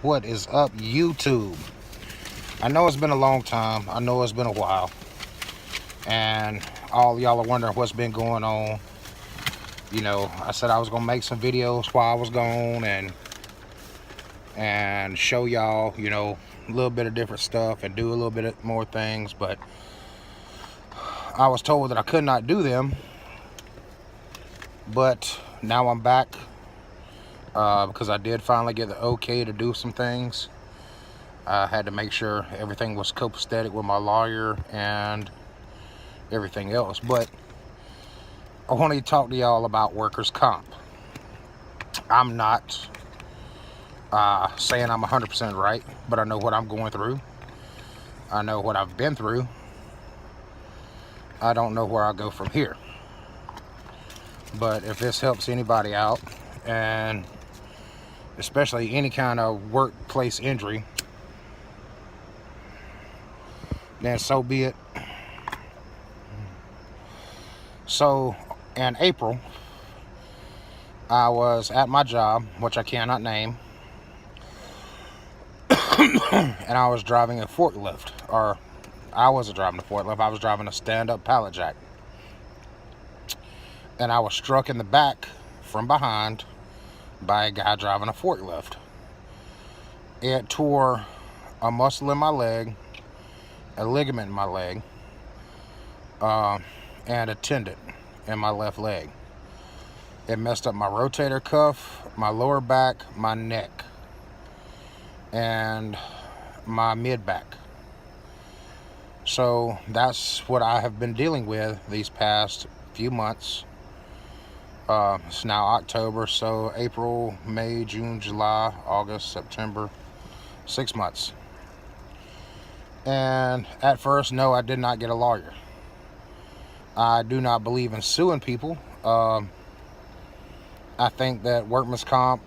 What is up, YouTube? I know it's been a long time. I know it's been a while. And all y'all are wondering what's been going on. You know, I said I was going to make some videos while I was gone and show y'all, you know, a little bit of different stuff and do a little bit of more things. But I was told that I could not do them. But now I'm back because I did finally get the okay to do some things. I had to make sure everything was copacetic with my lawyer and everything else. But I wanted to talk to y'all about workers' comp. I'm not saying I'm 100% right, but I know what I'm going through. I know what I've been through. I don't know where I'll go from here. But if this helps anybody out, and especially any kind of workplace injury, then so be it. So in April, I was at my job, which I cannot name, and I was driving a forklift. Or I wasn't driving a forklift, I was driving a stand-up pallet jack. And I was struck in the back from behind by a guy driving a forklift. It tore a muscle in my leg, a ligament in my leg, and a tendon in my left leg. It messed up my rotator cuff, my lower back, my neck, and my mid back. So that's what I have been dealing with these past few months. It's now October, so April, May, June, July, August, September, 6 months. And at first, no, I did not get a lawyer. I do not believe in suing people. I think that workman's comp,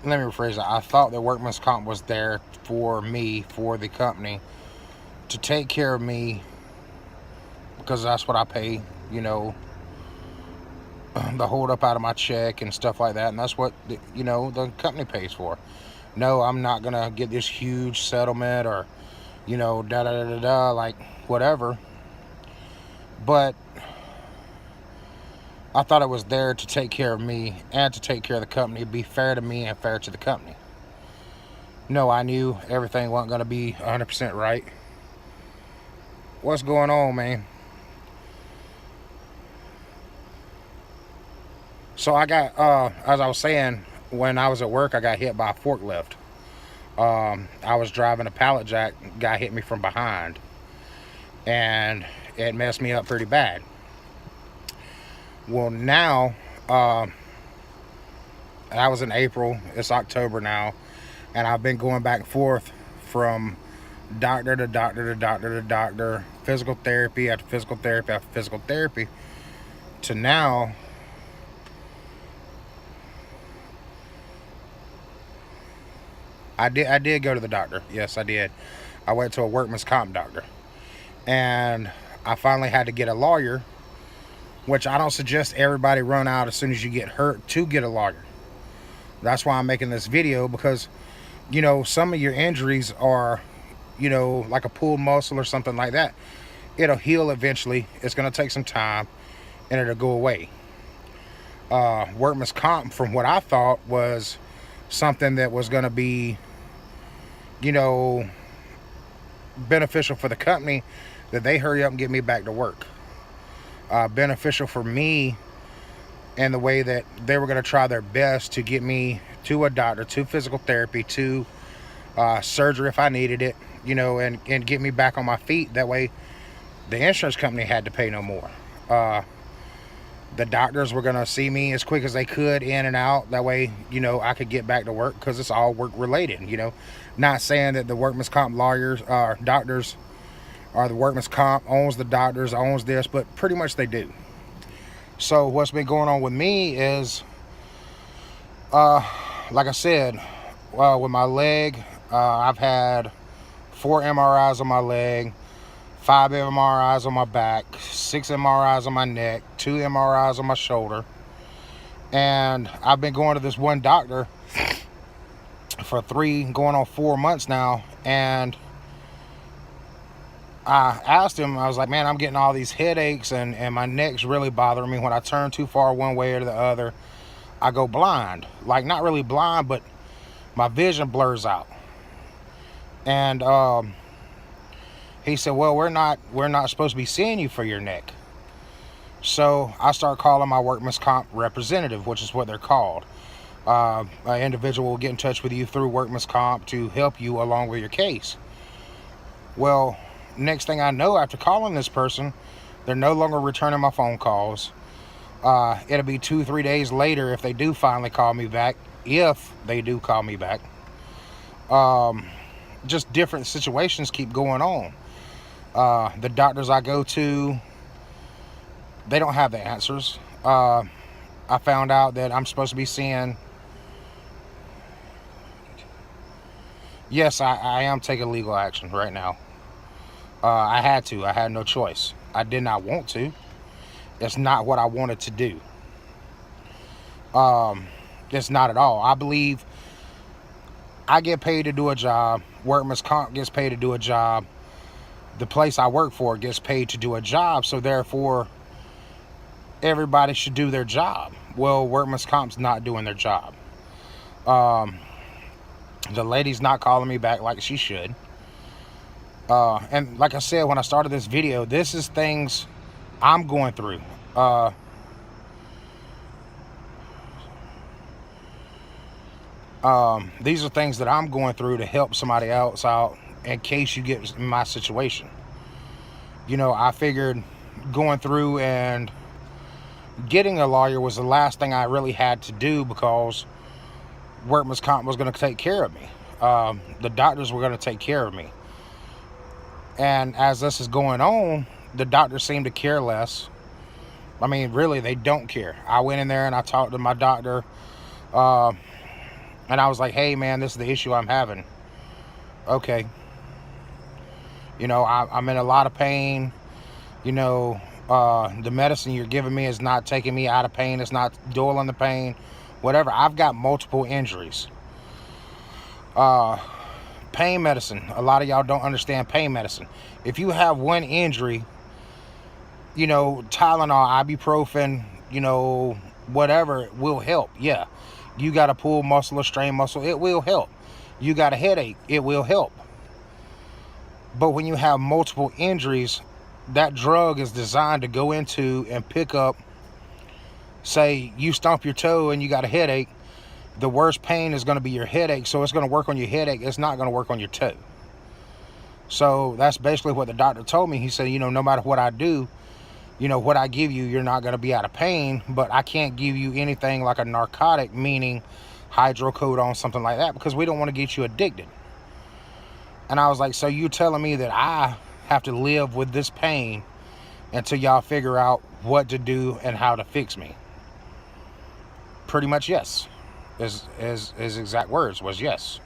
let me rephrase that. I thought that workman's comp was there for me, for the company, to take care of me, because that's what I pay, you know, the hold up out of my check and stuff like that. And that's what, you know, the company pays for. No, I'm not going to get this huge settlement or, you know, da-da-da-da-da, like whatever. But I thought it was there to take care of me and to take care of the company, be fair to me and fair to the company. No, I knew everything wasn't going to be 100% right. What's going on, man? So I got, as I was saying, when I was at work, I got hit by a forklift. I was driving a pallet jack, guy hit me from behind, and it messed me up pretty bad. Well, now, that was in April, it's October now, and I've been going back and forth from doctor to doctor to doctor to doctor, physical therapy after physical therapy after physical therapy, to now I did go to the doctor. Yes, I did. I went to a workman's comp doctor. And I finally had to get a lawyer, which I don't suggest everybody run out as soon as you get hurt to get a lawyer. That's why I'm making this video, because, you know, some of your injuries are, you know, like a pulled muscle or something like that. It'll heal eventually. It's going to take some time, and it'll go away. Workman's comp, from what I thought, was something that was going to be, you know, beneficial for the company, that they hurry up and get me back to work. Beneficial for me in the way that they were going to try their best to get me to a doctor, to physical therapy, to surgery if I needed it, you know, and get me back on my feet. That way the insurance company had to pay no more. The doctors were going to see me as quick as they could, in and out. That way, you know, I could get back to work, because it's all work related, you know. Not saying that the workman's comp lawyers, doctors, or the workman's comp owns the doctors, owns this, but pretty much they do. So what's been going on with me is, like I said, with my leg, I've had 4 MRIs on my leg, 5 MRIs on my back, 6 MRIs on my neck, 2 MRIs on my shoulder. And I've been going to this one doctor for 3 going on 4 months now. And I asked him, I was like, man, I'm getting all these headaches and my neck's really bothering me. When I turn too far one way or the other, I go blind. Like, not really blind, but my vision blurs out. And he said, well, we're not supposed to be seeing you for your neck. So I start calling my workman's comp representative, which is what they're called. An individual will get in touch with you through workman's comp to help you along with your case. Well, next thing I know, after calling this person, they're no longer returning my phone calls. It'll be 2-3 days later if they do finally call me back, if they do call me back. Just different situations keep going on. The doctors I go to, they don't have the answers. I found out that I'm supposed to be seeing... Yes, I am taking legal action right now. I had to. I had no choice. I did not want to. It's not what I wanted to do. It's not at all. I believe I get paid to do a job. Workman's comp gets paid to do a job. The place I work for gets paid to do a job. So therefore, everybody should do their job. Well, workman's comp's not doing their job. The lady's not calling me back like she should. And like I said, when I started this video, this is things I'm going through. These are things that I'm going through to help somebody else out in case you get in my situation. You know, I figured going through and getting a lawyer was the last thing I really had to do, because workman's comp was going to take care of me. The doctors were going to take care of me. And as this is going on, the doctors seem to care less. I mean, really, they don't care. I went in there and I talked to my doctor. And I was like, hey, man, this is the issue I'm having. Okay. You know, I'm in a lot of pain. You know, the medicine you're giving me is not taking me out of pain. It's not dulling the pain. Whatever. I've got multiple injuries. Pain medicine. A lot of y'all don't understand pain medicine. If you have one injury, you know, Tylenol, ibuprofen, you know, whatever will help. Yeah. You got to pull muscle or strain muscle, it will help. You got a headache, it will help. But when you have multiple injuries, that drug is designed to go into and pick up, say you stump your toe and you got a headache, the worst pain is going to be your headache, so it's going to work on your headache. It's not going to work on your toe. So that's basically what the doctor told me. He said, you know, no matter what I do, you know, what I give you, you're not going to be out of pain, but I can't give you anything like a narcotic, meaning hydrocodone, something like that, because we don't want to get you addicted. And I was like, so you telling me that I have to live with this pain until y'all figure out what to do and how to fix me? Pretty much, yes. His exact words was yes.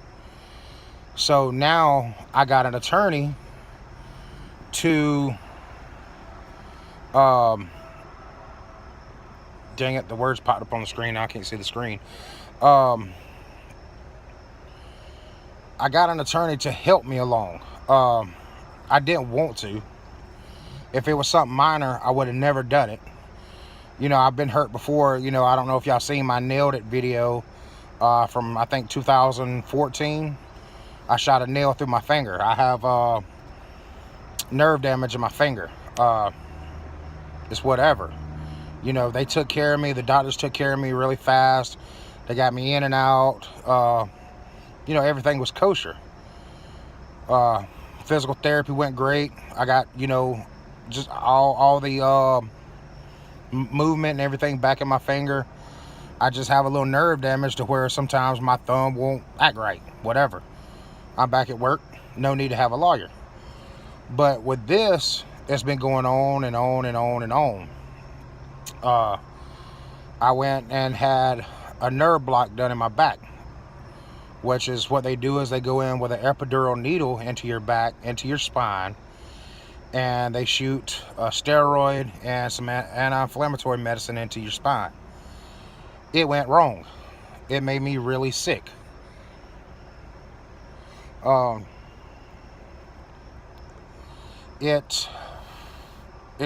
So now I got an attorney to dang it, the words popped up on the screen. Now I can't see the screen. I got an attorney to help me along. I didn't want to. If it was something minor, I would have never done it. You know, I've been hurt before. You know, I don't know if y'all seen my Nailed It video from, I think, 2014. I shot a nail through my finger. I have nerve damage in my finger. It's whatever. You know, they took care of me. The doctors took care of me really fast. They got me in and out. You know, everything was kosher. Physical therapy went great. I got, you know, just all the movement and everything back in my finger. I just have a little nerve damage to where sometimes my thumb won't act right. Whatever. I'm back at work. No need to have a lawyer. But with this, it's been going on and on and on and on. I went and had a nerve block done in my back, which is what they do is they go in with an epidural needle into your back, into your spine, and they shoot a steroid and some anti-inflammatory medicine into your spine. It went wrong. It made me really sick. Um, it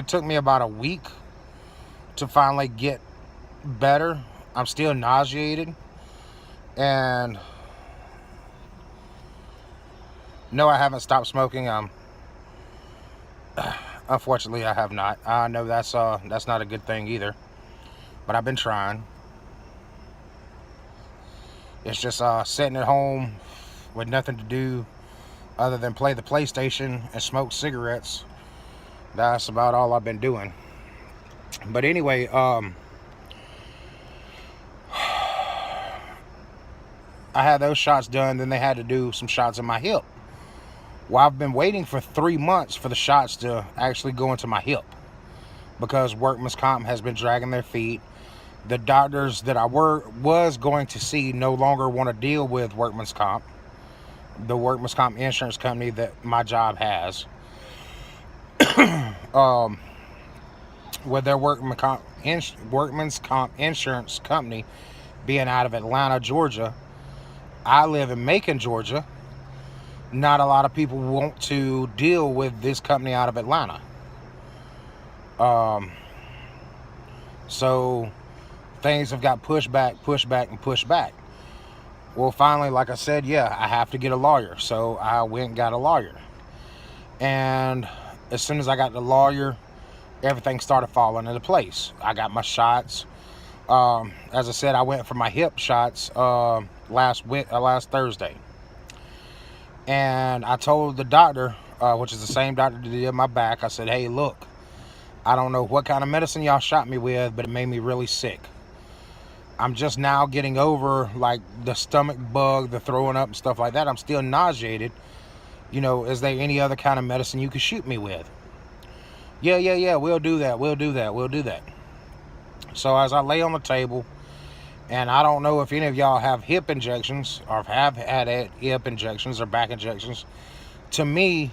took me about a week to finally get better. I'm still nauseated, and no, I haven't stopped smoking. Unfortunately, I have not. I know that's not a good thing either, but I've been trying. It's just sitting at home with nothing to do other than play the PlayStation and smoke cigarettes. That's about all I've been doing. But anyway, I had those shots done. Then they had to do some shots in my hip. Well, I've been waiting for 3 months for the shots to actually go into my hip because workman's comp has been dragging their feet. The doctors that I was going to see no longer want to deal with workman's comp, the workman's comp insurance company that my job has. With their workman's comp insurance company being out of Atlanta, Georgia. I live in Macon, Georgia. Not a lot of people want to deal with this company out of Atlanta. So things have got pushed back, and pushed back. Well, finally, like I said, yeah, I have to get a lawyer. So I went and got a lawyer. And as soon as I got the lawyer, everything started falling into place. I got my shots. As I said, I went for my hip shots last Thursday. And I told the doctor, which is the same doctor that did my back, I said, hey, look, I don't know what kind of medicine y'all shot me with, but it made me really sick. I'm just now getting over, like, the stomach bug, the throwing up and stuff like that. I'm still nauseated. You know, is there any other kind of medicine you could shoot me with? Yeah, we'll do that. So as I lay on the table, and I don't know if any of y'all have hip injections or have had hip injections or back injections. To me,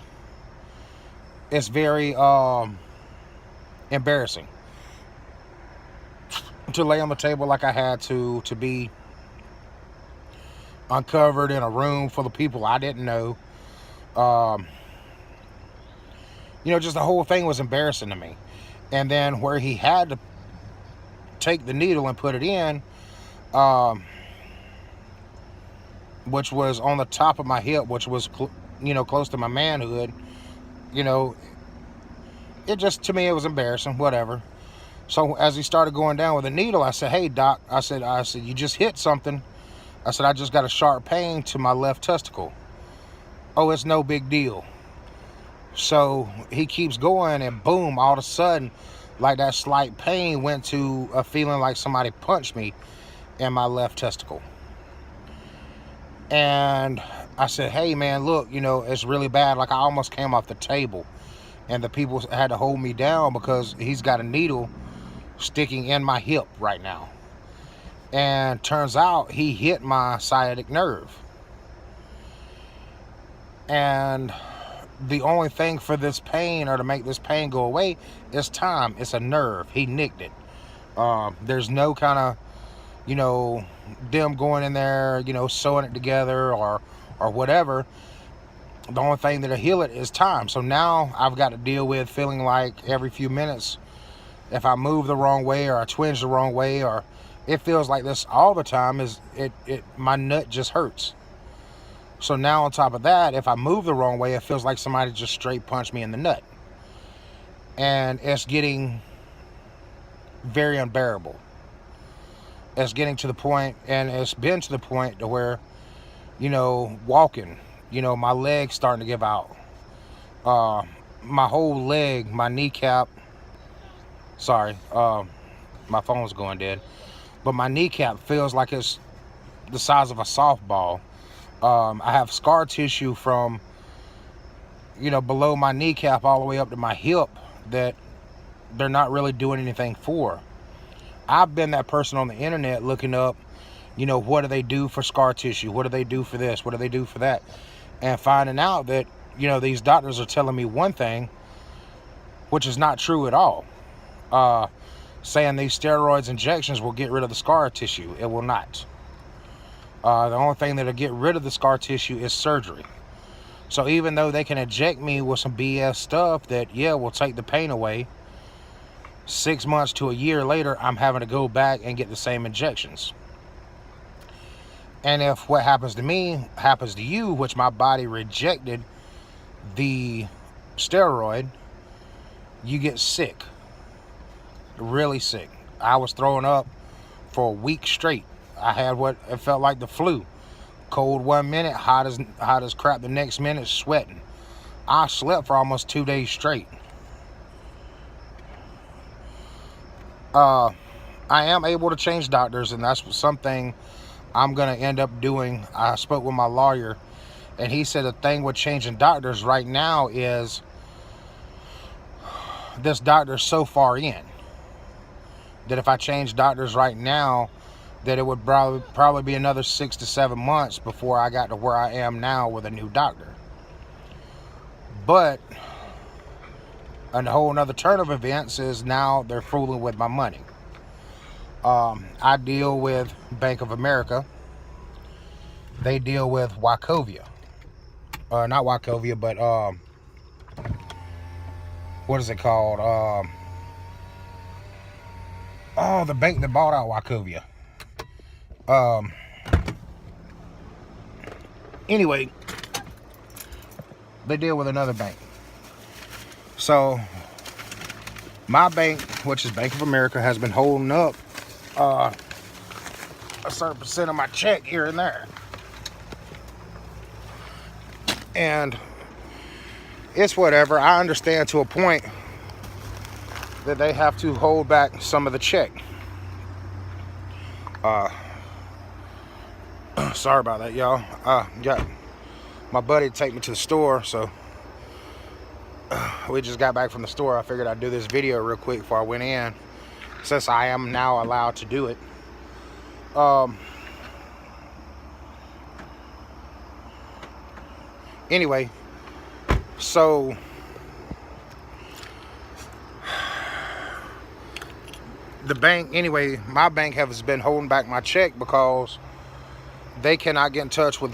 it's very embarrassing to lay on the table like I had to be uncovered in a room full of people I didn't know. You know, just the whole thing was embarrassing to me. And then where he had to take the needle and put it in, which was on the top of my hip, which was, close to my manhood, it just, to me, it was embarrassing, whatever. So as he started going down with the needle, I said, hey, doc, I said, you just hit something. I said, I just got a sharp pain to my left testicle. Oh, it's no big deal. So he keeps going, and boom, all of a sudden, like that slight pain went to a feeling like somebody punched me in my left testicle. And I said, hey, man, look, it's really bad. Like, I almost came off the table, and the people had to hold me down because he's got a needle sticking in my hip right now. And turns out he hit my sciatic nerve. And the only thing for this pain, or to make this pain go away, is time. It's a nerve. He nicked it. There's no kind of, them going in there, sewing it together or whatever. The only thing that'll heal it is time. So now I've got to deal with feeling like every few minutes, if I move the wrong way or I twinge the wrong way, or it feels like this all the time, my nut just hurts. So now on top of that, if I move the wrong way, it feels like somebody just straight punched me in the nut. And it's getting very unbearable. It's getting to the point, and it's been to the point to where, walking, my leg's starting to give out. My whole leg, my kneecap, sorry, my phone's going dead. But my kneecap feels like it's the size of a softball. I have scar tissue from, below my kneecap all the way up to my hip that they're not really doing anything for. I've been that person on the internet looking up, what do they do for scar tissue? What do they do for this? What do they do for that? And finding out that, these doctors are telling me one thing, which is not true at all. Saying these steroids injections will get rid of the scar tissue. It will not. The only thing that'll get rid of the scar tissue is surgery. So even though they can inject me with some BS stuff that, yeah, will take the pain away, 6 months to a year later, I'm having to go back and get the same injections. And if what happens to me happens to you, which my body rejected the steroid, you get sick, really sick. I was throwing up for a week straight. I had what it felt like the flu. Cold 1 minute, hot as crap the next minute, sweating. I slept for almost 2 days straight. I am able to change doctors, and that's something I'm gonna end up doing. I spoke with my lawyer, and he said the thing with changing doctors right now is this doctor's so far in that if I change doctors right now, that it would probably be another 6 to 7 months before I got to where I am now with a new doctor. But a whole another turn of events is now they're fooling with my money. I deal with Bank of America. They deal with Wachovia. Not Wachovia, but what is it called? The bank that bought out Wachovia. Anyway, they deal with another bank. So my bank, which is Bank of America, has been holding up a certain percent of my check here and there. And it's whatever. I understand to a point that they have to hold back some of the check. Sorry about that, y'all. Got my buddy to take me to the store, so we just got back from the store. I figured I'd do this video real quick before I went in, since I am now allowed to do it. Anyway, so the bank, anyway, my bank has been holding back my check because they cannot get in touch with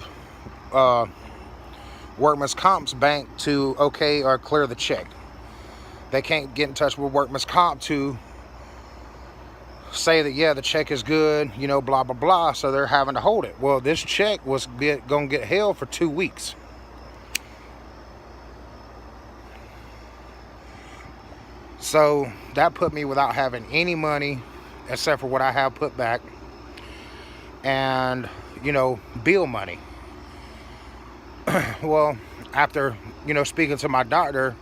Workman's Comp's bank to okay or clear the check. They can't get in touch with Workman's Comp to say that, yeah, the check is good, you know, blah, blah, blah. So they're having to hold it. Well, this check was going to get held for 2 weeks. So that put me without having any money except for what I have put back and, you know, bill money. Well, after, you know, speaking to my doctor,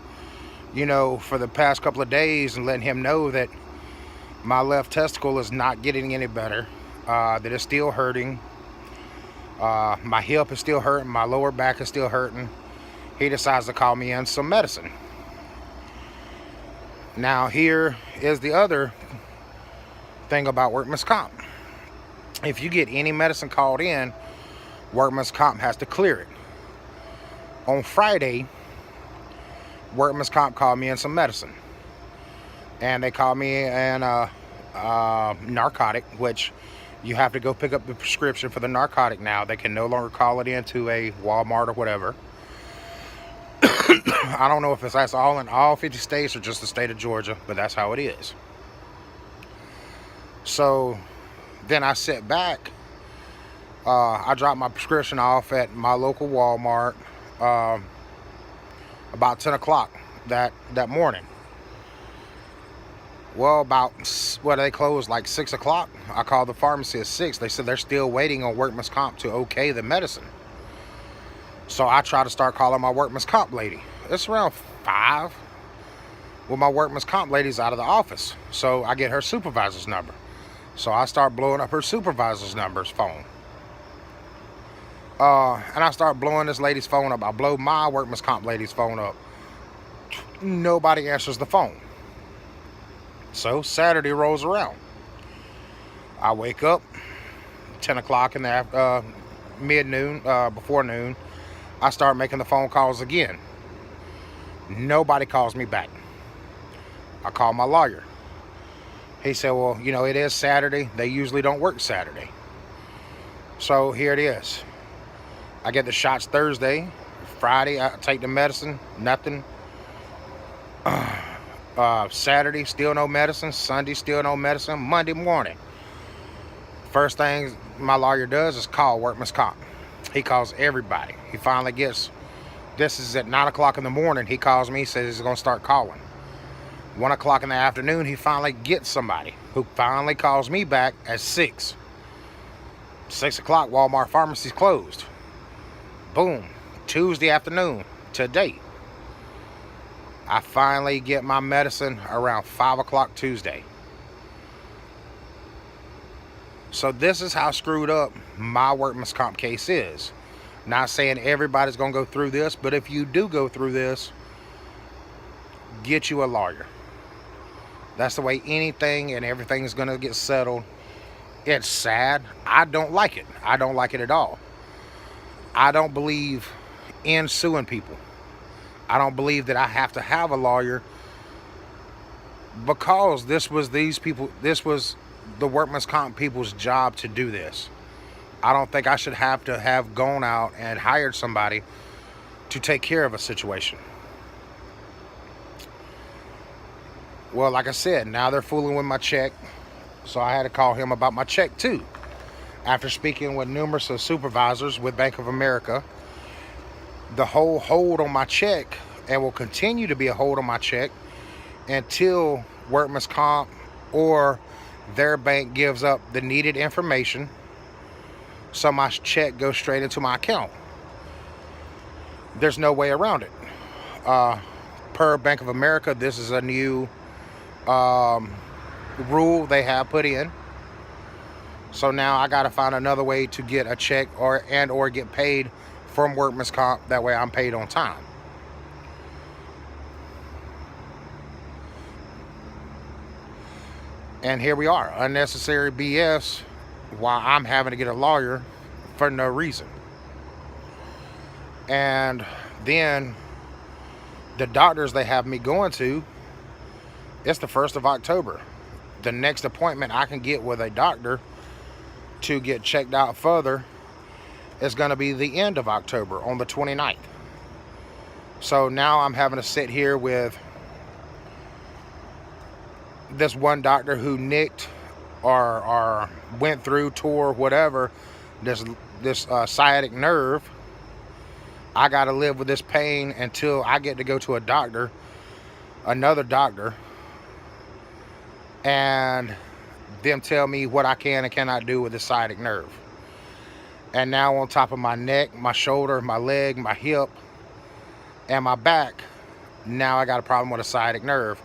you know, for the past couple of days and letting him know that my left testicle is not getting any better, that it's still hurting, my hip is still hurting, my lower back is still hurting, he decides to call me in some medicine. Now, here is the other thing about Workman's Comp. If you get any medicine called in, Workman's Comp has to clear it. On Friday, Workman's Comp called me in some medicine. And they called me in narcotic, which you have to go pick up the prescription for the narcotic now. They can no longer call it into a Walmart or whatever. I don't know if that's all in all 50 states or just the state of Georgia, but that's how it is. So then I sit back. I dropped my prescription off at my local Walmart about 10 o'clock that morning. Well, about, what, they closed like 6 o'clock. I called the pharmacy at 6. They said they're still waiting on Workman's Comp to okay the medicine. So I try to start calling my Workman's Comp lady. It's around 5 when my Workman's Comp lady's out of the office. So I get her supervisor's number. So I start blowing up her supervisor's phone. And I start blowing this lady's phone up. I blow my Workman's Comp lady's phone up. Nobody answers the phone. So Saturday rolls around. I wake up 10 o'clock in the mid-noon, before noon. I start making the phone calls again. Nobody calls me back. I call my lawyer. He said, well, you know, it is Saturday. They usually don't work Saturday. So here it is. I get the shots Thursday. Friday, I take the medicine, nothing. Saturday, still no medicine. Sunday, still no medicine. Monday morning, first thing my lawyer does is call workman's comp. He calls everybody. He finally gets, this is at 9 o'clock in the morning, he calls me, says he's going to start calling. 1 o'clock in the afternoon, he finally gets somebody who finally calls me back at 6. 6 o'clock, Walmart pharmacy's closed. Boom. Tuesday afternoon, to date. I finally get my medicine around 5 o'clock Tuesday. So this is how screwed up my workman's comp case is. Not saying everybody's going to go through this, but if you do go through this, get you a lawyer. That's the way anything and everything is going to get settled. It's sad. I don't like it. I don't like it at all. I don't believe in suing people. I don't believe that I have to have a lawyer, because this was the workman's comp people's job to do this. I don't think I should have to have gone out and hired somebody to take care of a situation. Well, like I said, now they're fooling with my check, so I had to call him about my check too. After speaking with numerous supervisors with Bank of America, the whole hold on my check, and will continue to be a hold on my check until workman's comp or their bank gives up the needed information, so my check goes straight into my account. There's no way around it. Per Bank of America, this is a new rule they have put in. So now I got to find another way to get a check or get paid from workman's comp. That way I'm paid on time. And here we are, unnecessary BS, while I'm having to get a lawyer for no reason. And then the doctors they have me going to, it's the 1st of October. The next appointment I can get with a doctor to get checked out further is going to be the end of October, on the 29th. So now I'm having to sit here with this one doctor who nicked or went through, tore, whatever, this sciatic nerve. I got to live with this pain until I get to go to a doctor, another doctor, and them tell me what I can and cannot do with the sciatic nerve. And now on top of my neck, my shoulder, my leg, my hip, and my back, now I got a problem with a sciatic nerve,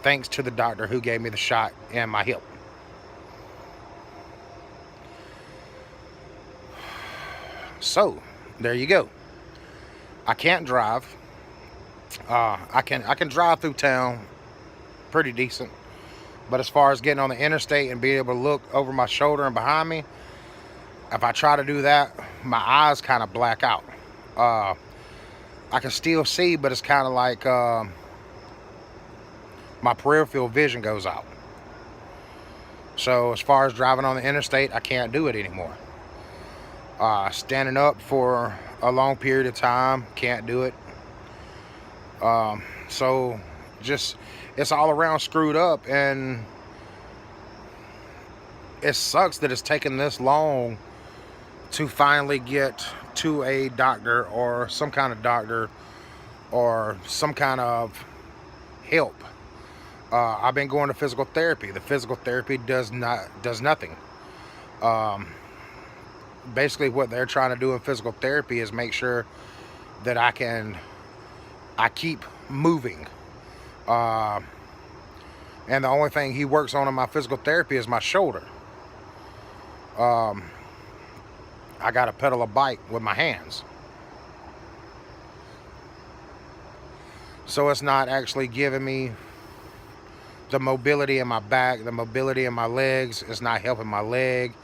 thanks to the doctor who gave me the shot in my hip. So there you go. I can't drive. I can drive through town pretty decent, but as far as getting on the interstate and being able to look over my shoulder and behind me, if I try to do that, my eyes kind of black out. I can still see, but it's kind of like my peripheral vision goes out. So as far as driving on the interstate, I can't do it anymore. Standing up for a long period of time, can't do it. So just, it's all around screwed up, and it sucks that it's taken this long to finally get to a doctor or some kind of doctor or some kind of help. I've been going to physical therapy. The physical therapy does nothing. Basically what they're trying to do in physical therapy is make sure that I keep moving. And the only thing he works on in my physical therapy is my shoulder. I got to pedal a bike with my hands. So it's not actually giving me the mobility in my back, the mobility in my legs. It's not helping my leg.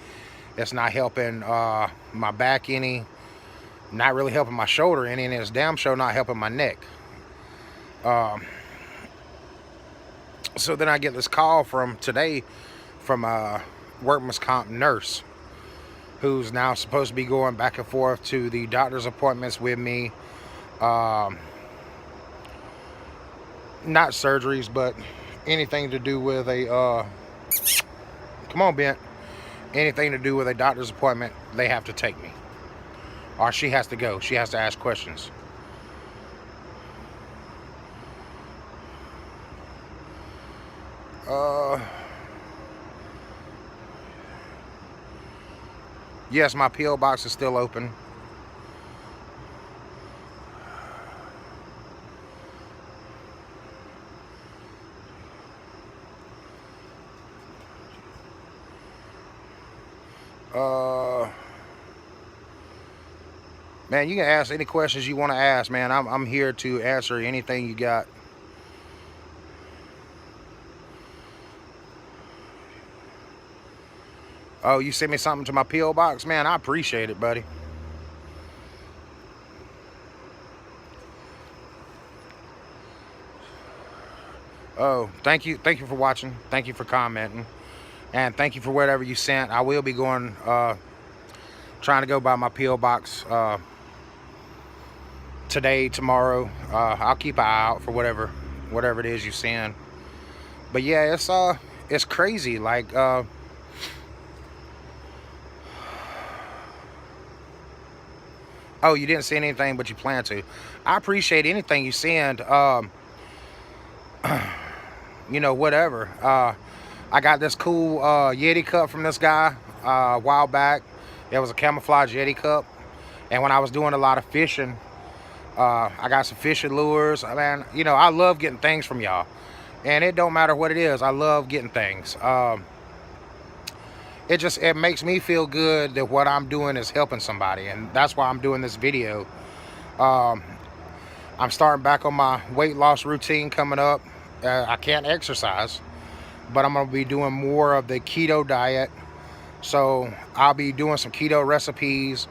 It's not helping my back any. Not really helping my shoulder any, and it's damn sure not helping my neck. So then I get this call from today from a workman's comp nurse who's now supposed to be going back and forth to the doctor's appointments with me Um, not surgeries, but anything to do with a come on, Ben. Anything to do with a doctor's appointment, they have to take me, or she has to go. She has to ask questions. Yes, my P.O. box is still open. Man, you can ask any questions you want to ask, man. I'm here to answer anything you got. Oh, you sent me something to my P.O. box? Man, I appreciate it, buddy. Oh, thank you. Thank you for watching. Thank you for commenting. And thank you for whatever you sent. I will be going, trying to go by my P.O. box today, tomorrow. I'll keep an eye out for whatever it is you send. But yeah, it's crazy. Like, oh, you didn't send anything, but you plan to. I appreciate anything you send. You know, whatever. I got this cool Yeti cup from this guy a while back. It was a camouflage Yeti cup. And when I was doing a lot of fishing, I got some fishing lures. Man, you know, I love getting things from y'all. And it don't matter what it is. I love getting things. It makes me feel good that what I'm doing is helping somebody. And that's why I'm doing this video. I'm starting back on my weight loss routine coming up. I can't exercise, but I'm going to be doing more of the keto diet. So I'll be doing some keto recipes.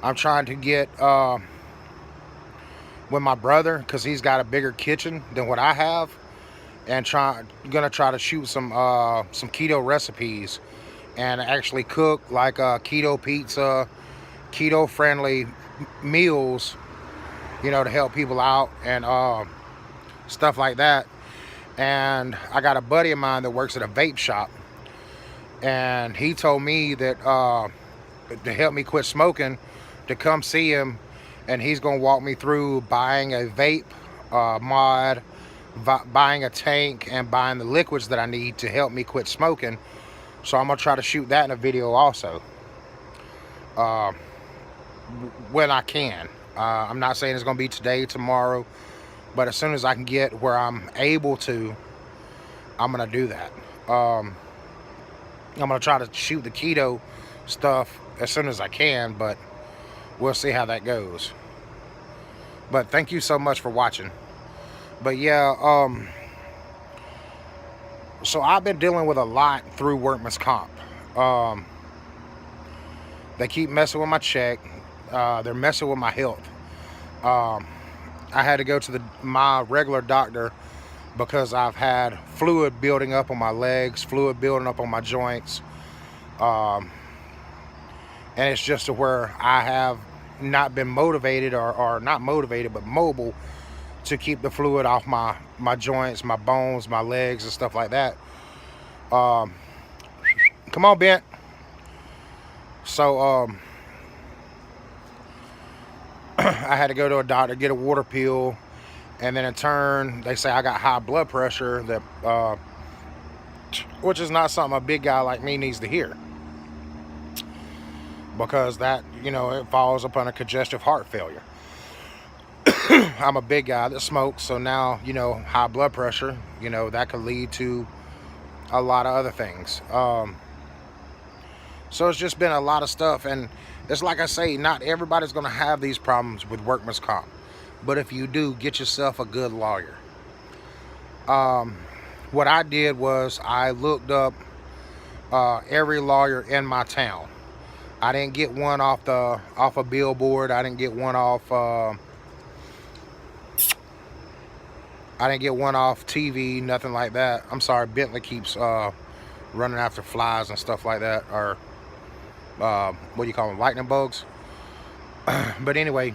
I'm trying to get with my brother, because he's got a bigger kitchen than what I have, and gonna try to shoot some keto recipes and actually cook like keto pizza, keto friendly meals, you know, to help people out and stuff like that. And I got a buddy of mine that works at a vape shop, and he told me that to help me quit smoking, to come see him, and he's gonna walk me through buying a vape mod, buying a tank, and buying the liquids that I need to help me quit smoking. So I'm gonna try to shoot that in a video also when I can. I'm not saying it's gonna be today, tomorrow, but as soon as I can get where I'm able to, I'm gonna do that. I'm gonna try to shoot the keto stuff as soon as I can, but we'll see how that goes. But thank you so much for watching. But yeah, so I've been dealing with a lot through workman's comp. They keep messing with my check. They're messing with my health. I had to go to my regular doctor because I've had fluid building up on my legs, fluid building up on my joints. And it's just to where I have not been motivated, or not motivated, but mobile, to keep the fluid off my joints, my bones, my legs, and stuff like that. Come on, Bent. So I had to go to a doctor, get a water pill, and then in turn they say I got high blood pressure, that which is not something a big guy like me needs to hear, because that, you know, it falls upon a congestive heart failure. I'm a big guy that smokes, so now, you know, high blood pressure, you know, that could lead to a lot of other things. So it's just been a lot of stuff, and it's like I say, not everybody's going to have these problems with workman's comp, but if you do, get yourself a good lawyer. What I did was I looked up every lawyer in my town. I didn't get one off a billboard. I didn't get one off TV, nothing like that. I'm sorry, Bentley keeps running after flies and stuff like that, or what do you call them, lightning bugs? But anyway,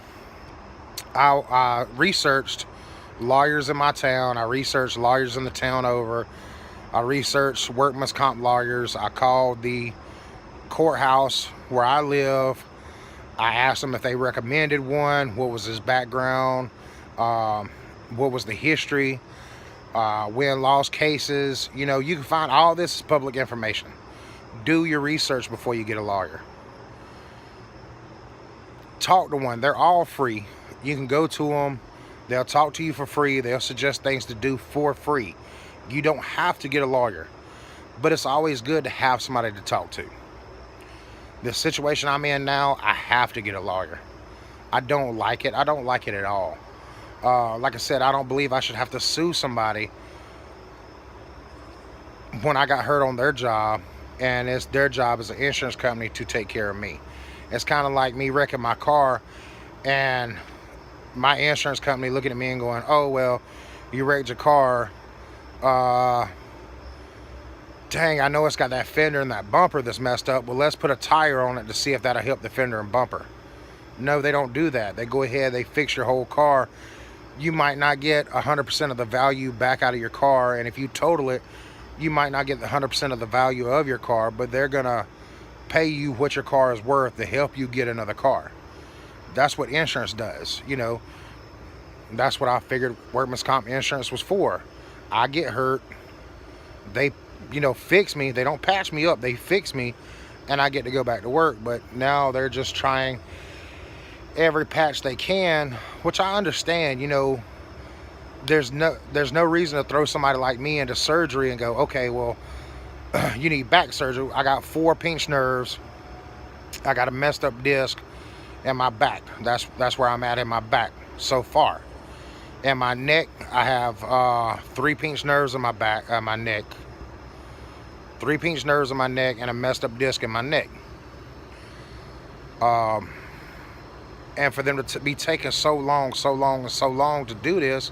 I researched lawyers in my town. I researched lawyers in the town over. I researched workman's comp lawyers. I called the courthouse where I live. I asked them if they recommended one, what was his background, what was the history, win-loss cases. You know, you can find all this is public information. Do your research before you get a lawyer. Talk to one. They're all free. You can go to them. They'll talk to you for free. They'll suggest things to do for free. You don't have to get a lawyer, but it's always good to have somebody to talk to. The situation I'm in now, I have to get a lawyer. I don't like it. I don't like it at all. Like I said, I don't believe I should have to sue somebody when I got hurt on their job, and it's their job as an insurance company to take care of me. It's kind of like me wrecking my car and my insurance company looking at me and going, oh, well, you wrecked your car. Dang, I know it's got that fender and that bumper that's messed up. Well, let's put a tire on it to see if that'll help the fender and bumper. No, they don't do that. They go ahead, they fix your whole car. You might not get 100% of the value back out of your car, and if you total it, you might not get the 100% of the value of your car, but they're gonna pay you what your car is worth to help you get another car. That's what insurance does. You know, that's what I figured workman's comp insurance was for. I get hurt, they, you know, fix me. They don't patch me up, they fix me, and I get to go back to work. But now they're just trying every patch they can, which I understand. You know, there's no reason to throw somebody like me into surgery and go, okay, well, you need back surgery. I got 4 pinched nerves, I got a messed up disc in my back. That's where I'm at in my back so far. And my neck, I have 3 pinched nerves in my back, my neck. 3 pinched nerves in my neck and a messed up disc in my neck. And for them to be taking so long to do this,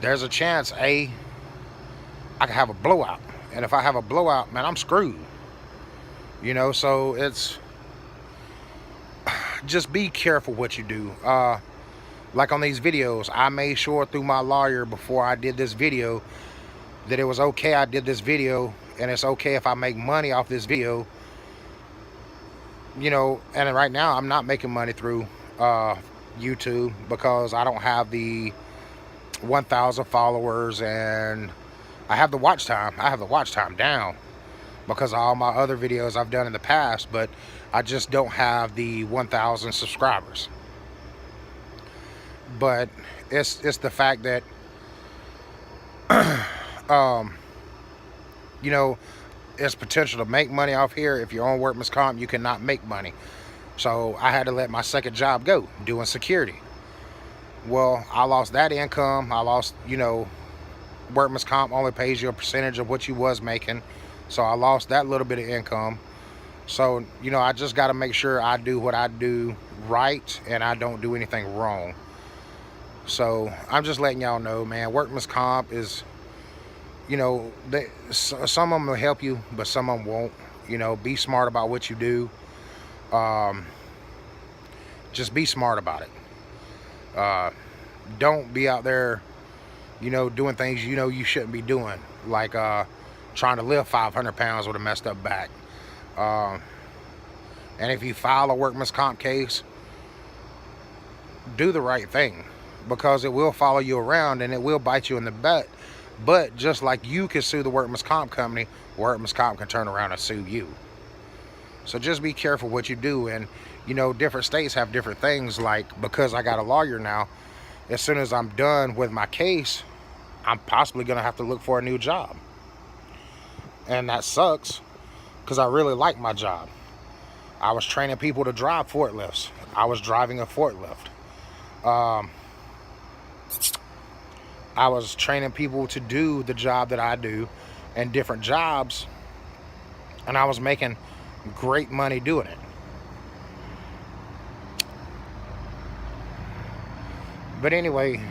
there's a chance, I could have a blowout. And if I have a blowout, man, I'm screwed. You know, so it's, just be careful what you do. Like on these videos, I made sure through my lawyer before I did this video that it was okay I did this video, and it's okay if I make money off this video. You know, and right now I'm not making money through YouTube because I don't have the 1,000 followers, and I have the watch time. I have the watch time down because of all my other videos I've done in the past, but I just don't have the 1,000 subscribers. But it's the fact that you know, there's potential to make money off here. If you're on workman's comp, you cannot make money. So I had to let my second job go, doing security. Well, I lost that income. I lost, you know, workman's comp only pays you a percentage of what you was making. So I lost that little bit of income. So, you know, I just got to make sure I do what I do right and I don't do anything wrong. So I'm just letting y'all know, man, workman's comp is, you know, some of them will help you, but some of them won't. You know, be smart about what you do. Just be smart about it. Don't be out there, you know, doing things you know you shouldn't be doing, like trying to lift 500 pounds with a messed up back. And if you file a workman's comp case, do the right thing, because it will follow you around and it will bite you in the butt. But just like you can sue the workman's comp company, workman's comp can turn around and sue you. So just be careful what you do. And, you know, different states have different things. Like, because I got a lawyer now, as soon as I'm done with my case, I'm possibly going to have to look for a new job. And that sucks, because I really like my job. I was training people to drive forklifts. I was driving a forklift. I was training people to do the job that I do and different jobs, and I was making great money doing it. But anyway,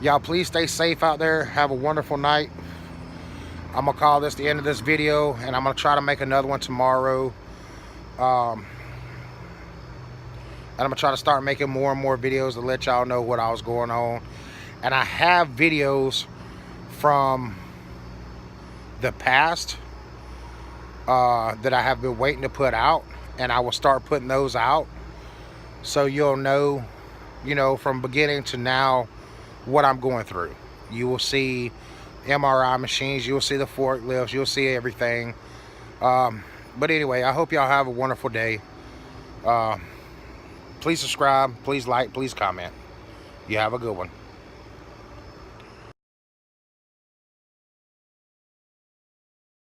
y'all please stay safe out there. Have a wonderful night. I'm gonna call this the end of this video, and I'm gonna try to make another one tomorrow. And I'm gonna try to start making more and more videos to let y'all know what I was going on. And I have videos from the past that I have been waiting to put out, and I will start putting those out, so you'll know, from beginning to now, what I'm going through. You will see MRI machines, you'll see the forklifts, you'll see everything. But anyway, I hope y'all have a wonderful day. Please subscribe, please like, please comment. You have a good one.